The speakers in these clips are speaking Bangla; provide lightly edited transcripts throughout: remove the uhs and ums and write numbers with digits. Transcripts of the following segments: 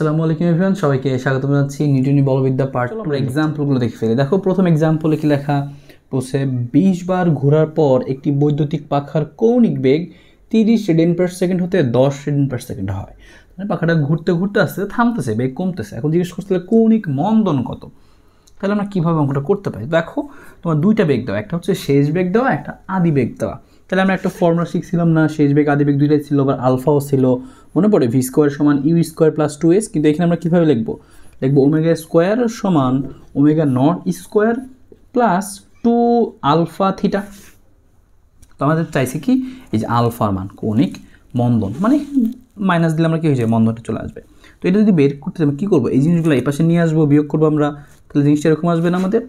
আসসালামু আলাইকুম এভরিওয়ান, সবাইকে স্বাগত জানাচ্ছি নিউটনি বলবিদ্যা পার্ট। আমরা এক্সাম্পলগুলো দেখে ফেলি। দেখো প্রথম এক্সাম্পলে কি লেখা বলছে 20 বার ঘোরার পর একটি বৈদ্যুতিক পাখার কৌণিক বেগ 30 রেডিয়ান পার সেকেন্ড হতে 10 রেডিয়ান পার সেকেন্ড হয়। মানে পাখাটা ঘুরতে ঘুরতে আসতে থামতেছে, বেগ কমতেছে। এখন জিজ্ঞেস করতে কৌণিক মন্দন কত, তাহলে আমরা কীভাবে অঙ্কটা করতে পারি? দেখো তোমার দুইটা বেগ দেওয়া, একটা হচ্ছে শেষ বেগ দেওয়া, একটা আদি বেগ দেওয়া। তাহলে আমরা একটা ফর্মুলা শিখছিলাম না, শেষ বেগ আদি বেগ দুইটাই ছিল, আবার আলফাও ছিল, মনে পড়ে? ভি স্কোয়ার সমান ইউ স্কোয়ার প্লাস 2s। কিন্তু এখানে আমরা কীভাবে লিখবো? ওমেগা স্কোয়ার সমান omega nought square plus 2 alpha theta. তো আমাদের চাইছে কি, এই যে আলফার মান কৌণিক মন্দন, মানে মাইনাস দিলে আমরা কী হয়ে যায়, মন্দনটা চলে আসবে। তো এটা যদি বের করতে আমরা কী করবো, এই জিনিসগুলো এই পাশে নিয়ে আসবো, বিয়োগ করবো আমরা। তাহলে জিনিসটা এরকম আসবে না, আমাদের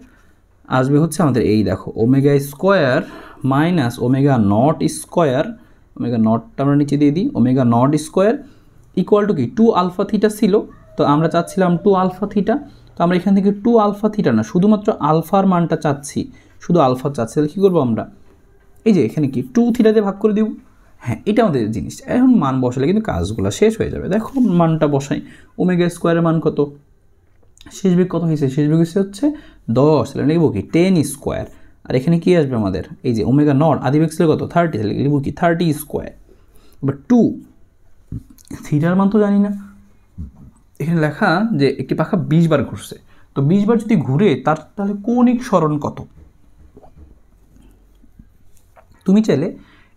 আসবে হচ্ছে আমাদের এই দেখো omega square minus omega nought square, omega নটটা আমরা নিচে দিয়ে দিই, omega nought square equal to কি 2 আলফা থিটা ছিল। তো আমরা চাচ্ছিলাম 2 আলফা থিটা। তো আমরা এখান থেকে 2 আলফা থিটা না, শুধুমাত্র আলফার মানটা চাচ্ছি, শুধু আলফা চাচ্ছি। তাহলে কী করবো আমরা, এই যে এখানে কি 2 থিটা দিয়ে ভাগ করে দিব। হ্যাঁ, এটা আমাদের জিনিস। এখন মান বসালে কিন্তু কাজগুলো শেষ হয়ে যাবে। দেখো মানটা বসাই, ওমেগা স্কোয়ারের মান কত, শেষ বেগ কত হয়েছে, শেষ বেগ হচ্ছে 10। তাহলে লিখবো কি 10 স্কোয়ার। আর এখানে কি আসবে আমাদের, এই যে ওমেগা নট আদি বেগ ছিল কত 30, তাহলে লিখবো কি 30 স্কোয়ার। এবার 2 থিটার মান তো জানি না, এখানে লেখা যে একটি পাখা 20 বার ঘুরছে। তো 20 বার যদি ঘুরে তার তাহলে কৌণিক সরণ কত? তুমি চাইলে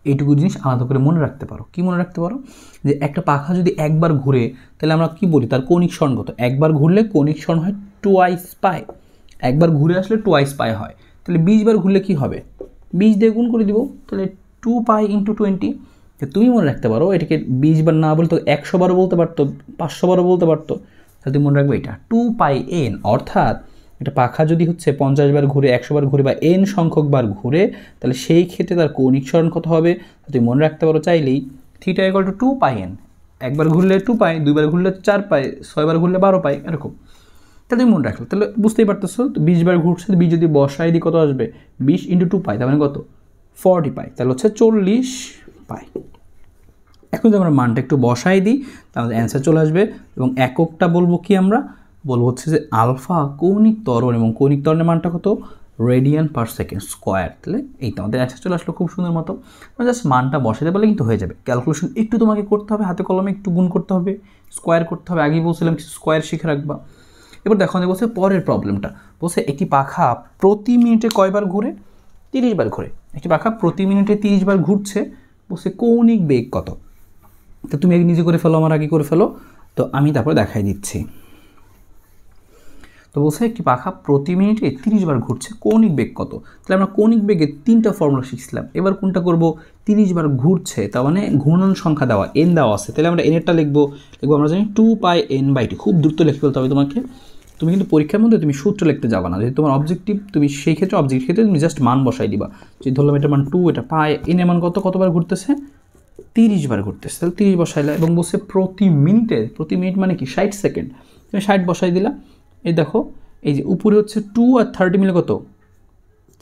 এইটুকু জিনিস আলাদা করে মনে রাখতে পারো। কি মনে রাখতে পারো, যে একটা পাখা যদি একবার ঘুরে তাহলে আমরা কি বলি, তার কৌণিক সরণ কত? একবার ঘুরলে কৌণিক সরণ হয় টুয়াইস পাই, একবার ঘুরে আসলে টুয়াইস পাই হয়। তাহলে 20 বার ঘুরলে কি হবে, 20 দিয়ে গুণ করে দিব, তাহলে 2 পাই ইন্টু 20। তুমি মনে রাখতে পারো এটাকে 20 বার না বলতো 100 বারও বলতে পারতো, 500 বারও বলতে পারতো। তাহলে তুমি মনে রাখবে এটা 2 পাই এন, অর্থাৎ একটা পাখা যদি হচ্ছে 50 বার ঘুরে, 100 বার ঘুরে বা এন সংখ্যক বার ঘুরে, তাহলে সেই ক্ষেত্রে তার কৌণিক সরণ কত হবে? তুমি মনে রাখতে পারো চাইলেই theta equal to 2 pi N. একবার ঘুরলে 2 পাই, দুইবার ঘুরলে 4 পাই, 6 বার ঘুরলে 12 পাই, এরকম। তাহলে তুমি মনে রাখলো, তাহলে বুঝতেই পারতেছো 20 বার ঘুরছে, 20 যদি বসাই দিই কত আসবে, 20 ইন্টু 2 পাই, তার মানে কত 40 পাই, তাহলে হচ্ছে 40 পাই। এখন যদি আমরা মানটা একটু বসাই দিই তাহলে আমাদের অ্যান্সার চলে আসবে। এবং এককটা বলবো কি, আমরা বলবো হচ্ছে যে আলফা কৌণিক ত্বরণ, এবং কৌণিক ত্বরণের মানটা কত, রেডিয়ান পার সেকেন্ড স্কোয়ার। তাহলে এই তো আমাদের অ্যান্সার চলে আসলো খুব সুন্দর মতো। জাস্ট মানটা বসাতে পারলে কিন্তু হয়ে যাবে। ক্যালকুলেশন একটু তোমাকে করতে হবে, হাতে কলমে একটু গুণ করতে হবে, স্কোয়ার করতে হবে। আগেই বলছিলাম কিছু স্কোয়ার শিখে রাখবা। এবার দেখো আমাদের বলছে পরের প্রবলেমটা, বলছে একটি পাখা প্রতি মিনিটে কয়বার ঘুরে, 30 বার ঘুরে। একটি পাখা প্রতি মিনিটে 30 বার ঘুরছে, বলছে কৌণিক বেগ কত? তো তুমি নিজে করে ফেলো, আমার আগে করে ফেলো, তো আমি তারপরে দেখাই দিচ্ছি। তো বলছে একটি পাখা প্রতি মিনিটে 30 বার ঘুরছে, কৌণিক বেগ কত? তাহলে আমরা কৌণিক বেগের 3টা ফর্মুলা শিখছিলাম। এবার কোনটা করব, 30 বার ঘুরছে, তার মানে ঘূর্ণন সংখ্যা দেওয়া, এন দেওয়া আছে। তাহলে আমরা এনেরটা লিখবো আমরা জানি 2 পাই এন বাই টি। খুব দ্রুত লিখে ফেলতে হবে তোমাকে। তুমি কিন্তু পরীক্ষার মধ্যে তুমি সূত্র লিখতে যাবা না, যদি তোমার অবজেক্টিভ, তুমি সেই ক্ষেত্রে অবজেক্টিভ ক্ষেত্রে তুমি জাস্ট মান বসাই দিবা। যদি ধরলাম এটা মান 2, এটা পাই, এন এর মান কত, কতবার ঘুরতেছে, 30 বার ঘুরতেছে। তাহলে 30 বসাইলা, এবং বলছে প্রতি মিনিটে, প্রতি মিনিট মানে কি 60 সেকেন্ড, তুমি 60 বসাই দিলা। এই দেখো এই যে উপরে হচ্ছে 2 আর 30 মিলে কত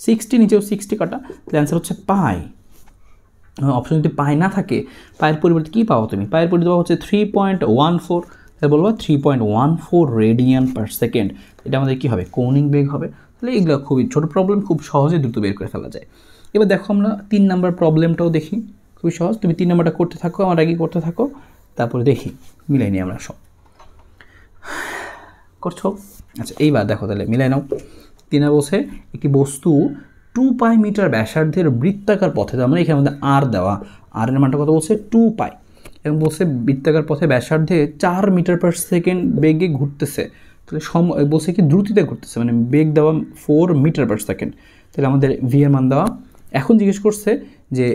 60, নিচেও 60 কাটা, তাহলে অ্যান্সার হচ্ছে পাই। অপশন যদি পাই না থাকে, পায়ের পরিবর্তে কী পাবো তুমি, পায়ের পরিবর্তে পাবো হচ্ছে 3.14। তাহলে বলবো 3.14 রেডিয়ান পার সেকেন্ড। এটা আমাদের কী হবে, কৌণিক বেগ হবে। তাহলে এগুলো খুবই ছোটো প্রবলেম, খুব সহজে দ্রুত বের করে ফেলা যায়। এবার দেখো আমরা 3 নাম্বার প্রবলেমটাও দেখি, খুবই সহজ। তুমি 3 নাম্বারটা করতে থাকো, আমার আগে করতে থাকো, তারপরে দেখি মিলাই নিই আমরা সব। করছো? আচ্ছা, এইবার দেখো তাহলে মিলাই নাও। 3 বলছে একটি বস্তু 2 পাই মিটার ব্যাসার্ধের বৃত্তাকার পথে, তার মানে এখানে আমাদের আর দেওয়া, আর এর মানটা কত বলছে 2 পাই, এবং বলছে বৃত্তাকার পথে ব্যাসার্ধে 4 মিটার পার সেকেন্ড বেগে ঘুরতেছে। তাহলে বলছে কি দ্রুতিতে ঘুরতেছে, মানে বেগ দেওয়া 4 মিটার পার সেকেন্ড। তাহলে আমাদের ভি এর মান দেওয়া। এখন জিজ্ঞেস করছে যে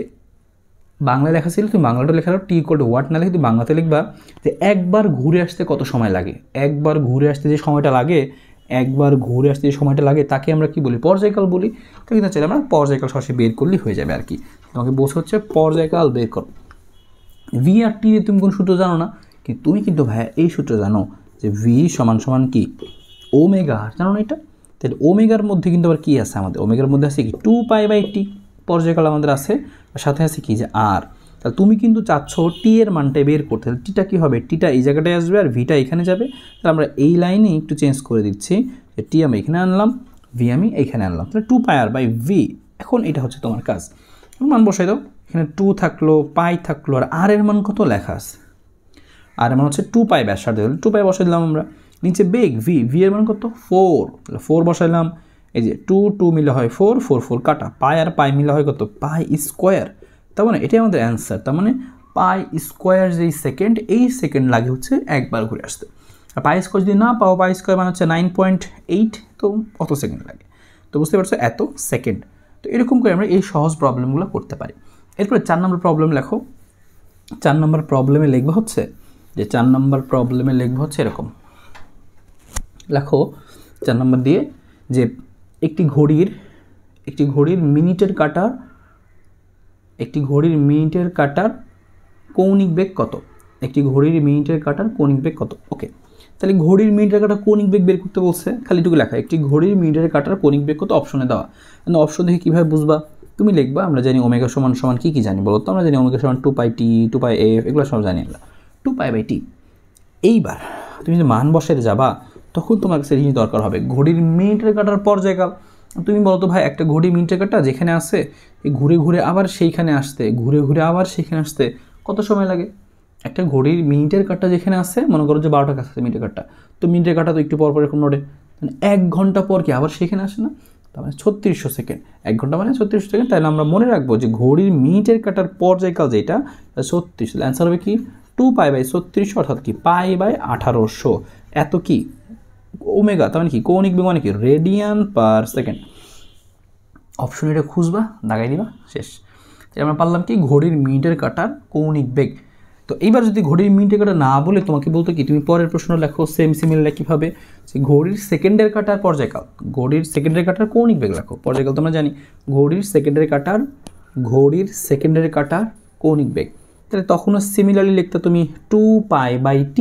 বাংলায় লেখা ছিল, তুমি বাংলাটা লেখা টি ইকুয়াল টু হোয়াট না লিখে তুমি বাংলাতে লিখবা যে একবার ঘুরে আসতে কত সময় লাগে। একবার ঘুরে আসতে যে সময়টা লাগে, একবার ঘুরে আসতে যে সময়টা লাগে তাকে আমরা কি বলি, পর্যায়কাল বলি। তো কিন্তু চাইলে আমরা পর্যায়কাল সরাসরি বের করলেই হয়ে যাবে আর কি। তোমাকে বসে হচ্ছে পর্যায়কাল বের করো। ভি আর টি দিয়ে তুমি কোন সূত্র জানো না, কিন্তু তুমি কিন্তু ভাইয়া এই সূত্র জানো যে ভি সমান সমান কি ওমেগা আর, জানো না এটা? তাহলে ওমেগার মধ্যে কিন্তু আবার কী আছে আমাদের, ওমেগার মধ্যে আছে কি 2 পাই বাই টি, পর্যায়কাল আমাদের আছে, আর সাথে আছে কি যে আর। তাহলে তুমি কিন্তু চাচ্ছ টি এর মানটা বের করতে, তাহলে টিটা কী হবে, টিটা এই জায়গাটায় আসবে আর ভিটা এখানে যাবে। তাহলে আমরা এই লাইনে একটু চেঞ্জ করে দিচ্ছি, যে টি আমি এখানে আনলাম, ভি আমি এইখানে আনলাম, তাহলে 2πr/v। এখন এটা হচ্ছে তোমার কাজ, মান বসাই দাও। এখানে 2 থাকলো, পাই থাকলো, আর এর মান কত লেখা আছে, আর এর মান হচ্ছে 2π ব্যাসার্ধ, 2π বসাই দিলাম আমরা। নিচে বেগ ভি এর মান কত 4, তাহলে 4 বসাইলাম। এই যে 2 মিলে হয় 4, 4 কাটা, পাই আর পাই মিলে হয় কত পাই স্কোয়ার। তার মানে এটাই আমাদের অ্যান্সার। তার মানে পাই স্কোয়ার যেই সেকেন্ড, এই সেকেন্ড লাগে হচ্ছে একবার ঘুরে আসতে। আর পাই স্কোয়ার যদি না পাও, পাই স্কোয়ার মানে হচ্ছে 9.8, তো কত সেকেন্ড লাগে, তো বুঝতে পারছো এত সেকেন্ড। তো এরকম করে আমরা এই সহজ প্রবলেমগুলো করতে পারি। এরপরে 4 নম্বর প্রবলেম লেখো। 4 নম্বর প্রবলেমে লিখবো হচ্ছে যে 4 নম্বর প্রবলেমে লিখবো হচ্ছে এরকম লেখো। 4 নম্বর দিয়ে যে একটি ঘড়ির মিনিটের কাটার কৌণিক বেগ কত, একটি ঘড়ির মিনিটের কাটার কৌণিক বেগ কত। ওকে, তাহলে ঘড়ির মিনিটের কাটার কৌণিক বেগ বের করতে বলছে, খালি এটুকু লেখা একটি ঘড়ির মিনিটের কাটার কৌণিক বেগ কত অপশনে দেওয়া। কিন্তু অপশন দেখে কীভাবে বুঝবা, তুমি লিখবা আমরা জানি ওমেগা সমান সমান কী জানি বলো তো, আমরা জানি ওমেগা সমান 2πt 2πf, এগুলো সব জানি আমরা, 2π/t। এইবার তুমি যে মান বসাতে যাবা তখন তোমার কাছে জিনিস দরকার হবে ঘড়ির মিনিটের কাটার পর্যায়কাল। তুমি বলো তো ভাই, একটা ঘড়ির মিনিটের কাটা যেখানে আসে এই ঘুরে ঘুরে আবার সেইখানে আসতে, ঘুরে ঘুরে আবার সেইখানে আসতে কত সময় লাগে। একটা ঘড়ির মিনিটের কাটা যেখানে আসে, মনে করো যে 12টার কাছে মিনিটের কাটা, তো মিনিটের কাটা তো একটু পর পর এরকম নড়ে, মানে 1 ঘন্টা পর কি আবার সেখানে আসে না, তার মানে 3600 সেকেন্ড। 1 ঘন্টা মানে 3600 সেকেন্ড। তাহলে আমরা মনে রাখবো যে ঘড়ির মিনিটের কাটার পর্যায়কাল যেটা 36, অ্যান্সার হবে কি 2π/3600, অর্থাৎ কি π/1800। এত কি ওমেগা, তার মানে কি কৌণিক বেগ মানে কি রেডিয়ান পার সেকেন্ড। অপশন এটা খুঁজবা, দাগাই দিবা, শেষ। আমরা পারলাম কি ঘড়ির মিনিটের কাটার কৌণিক বেগ। তো এইবার যদি ঘড়ির মিনিটের কাটা না বলে তোমাকে বলতো কি তুমি পরের প্রশ্ন লেখো সেম সিমিলার কীভাবে, যে ঘড়ির সেকেন্ডের কাটার পর্যায়কাল, ঘড়ির সেকেন্ডের কাটার কৌণিক বেগ লেখো। পর্যায়কাল তোমরা জানি ঘড়ির সেকেন্ডের কাটার কৌণিক বেগ। তাহলে তখনও সিমিলারলি লিখতে তুমি 2π/t,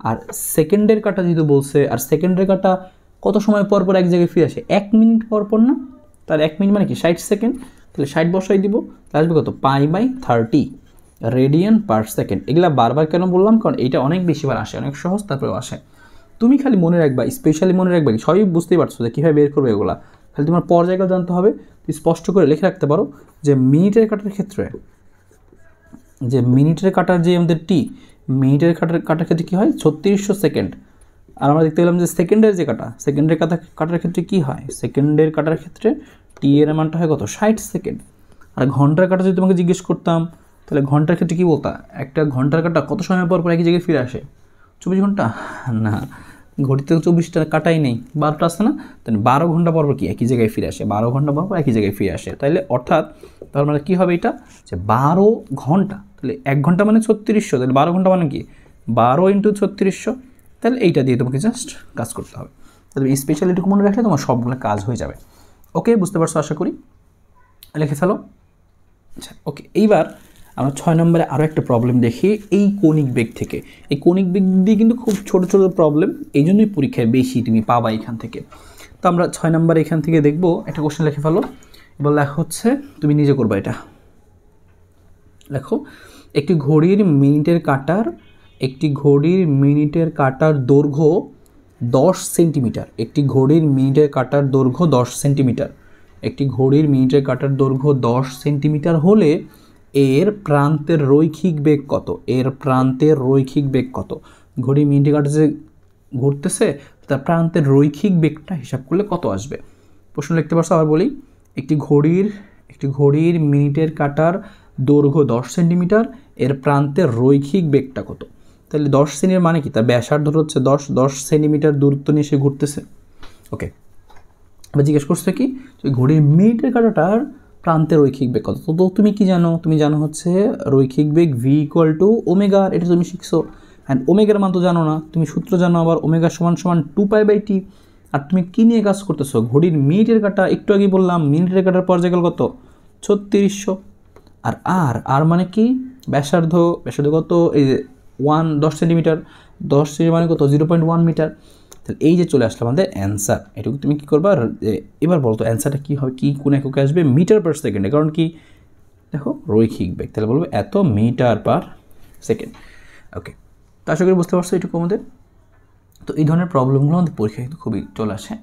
আর সেকেন্ডের কাটা যেহেতু বলছে, আর সেকেন্ডের কাটা কত সময় পর পর এক জায়গায় ফিরে আসে, 1 মিনিট পর পর না, তাহলে 1 মিনিট মানে কি 60 সেকেন্ড, তাহলে 60 বসাই দিব, তাহলে আসবে কত π/30 রেডিয়ান পার সেকেন্ড। এগুলা বারবার কেন বললাম, কারণ এইটা অনেক বেশিবার আসে, অনেক সহজ তারপরেও আসে। তুমি খালি মনে রাখবা, স্পেশালি মনে রাখবা, সবই বুঝতেই পারছো যে কীভাবে বের করবে এগুলা, খালি তোমার পর্যায়কাল জানতে হবে। তুমি স্পষ্ট করে লিখে রাখতে পারো যে মিনিটের কাটার ক্ষেত্রে, যে মিনিটের কাটার যে আমাদের টি, মিনিটের কাটার ক্ষেত্রে কী হয় 3600 সেকেন্ড। আর আমরা দেখতে পেলাম যে সেকেন্ডের যে সেকেন্ডের কাটার ক্ষেত্রে কী হয়, সেকেন্ডের কাটার ক্ষেত্রে টি এর মানটা হয় কত 60 সেকেন্ড। আর ঘন্টার কাটা যদি তোমাকে জিজ্ঞেস করতাম, তাহলে ঘন্টার ক্ষেত্রে কী বলতা, একটা ঘন্টার কাটা কত সময় পর পর একই জায়গায় ফিরে আসে, 24 ঘন্টা না, ঘড়িতে 24টা কাটাই নেই, 12টা আসে না, তাহলে 12 ঘন্টা পর পর কি একই জায়গায় ফিরে আসে, 12 ঘন্টা পর পর একই জায়গায় ফিরে আসে। তাহলে অর্থাৎ তার মানে কী হবে এটা, যে 12 ঘন্টা, তাহলে 1 ঘন্টা মানে 3600, তাহলে 12 ঘন্টা মানে কি 12 × 3600, তাহলে এইটা দিয়ে তোমাকে জাস্ট কাজ করতে হবে। তাহলে স্পেশালি এটুকু মনে রাখলে তোমার সবগুলো কাজ হয়ে যাবে। ওকে, বুঝতে পারছো আশা করি, লিখে ফেলো। আচ্ছা ওকে, এইবার আমরা 6 নম্বরে আরও একটা প্রবলেম দেখি এই কৌণিক বেগ থেকে। এই কৌণিক বেগ দিয়ে কিন্তু খুব ছোট ছোট প্রবলেম, এই জন্যই পরীক্ষায় বেশি তুমি পাবা এখান থেকে। তো আমরা 6 নম্বরে এখান থেকে দেখবো একটা কোশ্চেন লিখে ফেলো। এবার লেখা হচ্ছে, তুমি নিজে করবা এটা, লেখো একটি ঘড়ির মিনিটের কাটার দৈর্ঘ্য 10 সেন্টিমিটার, একটি ঘড়ির মিনিটের কাটার দৈর্ঘ্য 10 সেন্টিমিটার, একটি ঘড়ির মিনিটের কাটার দৈর্ঘ্য 10 সেন্টিমিটার হলে এর প্রান্তের রৈখিক বেগ কত, এর প্রান্তের রৈখিক বেগ কত। ঘড়ির মিনিটের কাটা যে ঘুরতেছে তার প্রান্তের রৈখিক বেগটা হিসাব করলে কত আসবে। প্রশ্ন লিখতে পারছো, আবার বলি, একটি ঘড়ির মিনিটের কাটার দৈর্ঘ্য 10 সেন্টিমিটার, এর প্রান্তের রৈখিক বেগটা কত। তাহলে 10 সেন্টিমিটার মানে কি, তার ব্যাসার্ধ হচ্ছে 10 সেন্টিমিটার দূরত্ব নিয়ে সে ঘুরতেছে। ওকে, এবার জিজ্ঞেস করছে কি ঘড়ির মিনিটের কাটাটার প্রান্তের রৈখিক বেগ কত। তো তুমি কি জানো, তুমি জানো হচ্ছে রৈখিক বেগ v = ওমেগা, এটা তুমি শিখছো। অ্যান্ড ওমেগার মান তো জানো না, তুমি সূত্র জানো আবার ওমেগা সমান 2π/t। আর তুমি কী নিয়ে কাজ করতেছো, ঘড়ির মিনিটের কাটা, একটু আগে বললাম মিনিটের কাটার পর্যায়কাল কত 3600। আর মানে কি ব্যাসার্ধ কত, এই 10 সেন্টিমিটার, 10 সেন্টিমিটার মানে কত 0.1 মিটার। তাহলে এই যে চলে আসলো আমাদের অ্যান্সার। এটুকু তুমি কী করবা, এবার বলতো অ্যান্সারটা কী হবে, কোন এককে আসবে মিটার পার সেকেন্ডে, কারণ কি দেখো রৈখিক বেগ, তাহলে বলবো এত মিটার পার সেকেন্ড। ওকে, তো আশা করি বুঝতে পারছো এটুকু আমাদের। তো এই ধরনের প্রবলেমগুলো আমাদের পরীক্ষায় কিন্তু খুবই চলে আসে।